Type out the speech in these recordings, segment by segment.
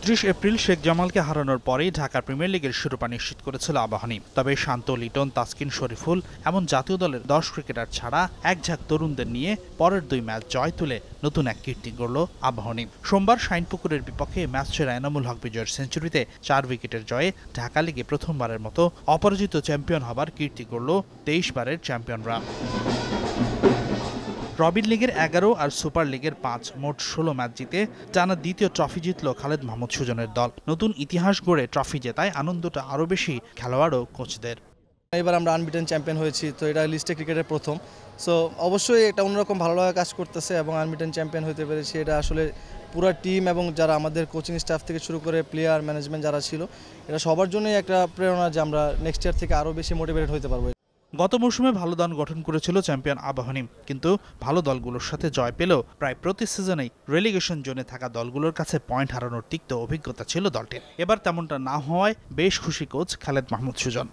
৩১ April Sheikh জামালকে হারানোর পরেই Dhaka premier লিগের শিরোপা নিশ্চিত করেছিল আবাহনী। তবে শান্ত, লিটন, তাসকিন, শরীফুল এমন জাতীয় দলের 10 ক্রিকেটার ছাড়া একঝাঁক তরুণদের নিয়ে পরের 2 ম্যাচ জয় তুলে নতুন এক কীর্তি গড়ল আবাহনী। সোমবার শাইনপুকুরের বিপক্ষে ম্যাচ সেরা এনামুল হক বিজয়ের সেঞ্চুরিতে 4 উইকেটের জয়ে ঢাকা লিগে প্রথমবারের মতো অপরাজিত চ্যাম্পিয়ন হবার কীর্তি গড়ল 23 বারের চ্যাম্পিয়নরা। রবিন লিগের 11 আর সুপার লিগের 5 মোট 16 ম্যাচ জিতে টানা দ্বিতীয় ট্রফি জিতল খালেদ মাহমুদ সুজনের দল। নতুন ইতিহাস গড়ে ট্রফি জেতায় আনন্দটা আরও বেশি খেলোয়াড় ও কোচদের। এবার আমরা আনবিটেন চ্যাম্পিয়ন হয়েছি, তো এটা লিস্টে ক্রিকেটের প্রথম। সো অবশ্যই এটা অন্যরকম ভালো লাগা কাজ করতেছে এবং আনবিটেন চ্যাম্পিয়ন হতে পেরেছি, এটা আসলে পুরো টিম এবং যারা আমাদের কোচিং স্টাফ থেকে শুরু করে প্লেয়ার ম্যানেজমেন্ট যারা ছিল, এটা সবার জন্যই একটা প্রেরণা যে আমরা নেক্সট ইয়ার থেকে আরও বেশি মোটিভেটেড হতে পারবো। গত মৌসুমে ভালো দল গঠন করেছিল চ্যাম্পিয়ন আবাহনী, কিন্তু ভালো দলগুলোর সাথে জয় পেলেও প্রায় প্রতি সিজনেই রেলিগেশন জোনে থাকা দলগুলোর কাছে পয়েন্ট হারানোর তিক্ত অভিজ্ঞতা ছিল দলটির। এবার তেমনটা না হওয়ায় বেশ খুশি কোচ খালেদ মাহমুদ সুজন।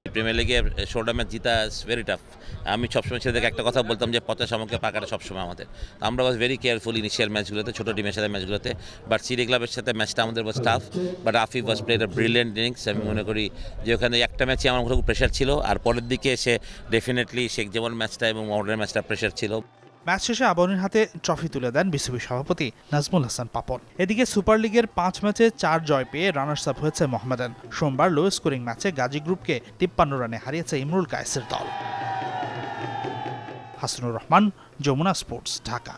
প্রিমিয়ার লিগে শোল্ডার ম্যাচ জিতা ভেরি টাফ। আমি সবসময় ছেলেদেরকে একটা কথা বলতাম যে 50 আমাকে পাকাটা সবসময় আমাদের। আমরা ওয়াজ ভেরি কেয়ারফুল ইনিশিয়াল ম্যাচগুলোতে, ছোটো টিমের সাথে ম্যাচগুলোতে। বাট সিটি ক্লাবের সাথে ম্যাচটা আমাদের ওয়াজ tough, but Afif was played a brilliant innings. আমি মনে করি যে ওখানে একটা ম্যাচে আমার খুব প্রেশার ছিল, আর পরের দিকে এসে ডেফিনেটলি শেখ জামাল ম্যাচটা এবং মডার্ন ম্যাচটা প্রেশার ছিল। ম্যাচ শেষে আবাহনীর হাতে ট্রফি তুলে দেন বিসিবি সভাপতি নাজমুল হাসান পাপন। এদিকে সুপার লিগের 5 ম্যাচে 4 জয় পেয়ে রানার্স আপ হয়েছে মোহামেডান। সোমবার লো স্কোরিং ম্যাচে গাজী গ্রুপকে 53 রানে হারিয়েছে ইমরুল কায়েসের দল। হাসানুর রহমান, যমুনা স্পোর্টস, ঢাকা।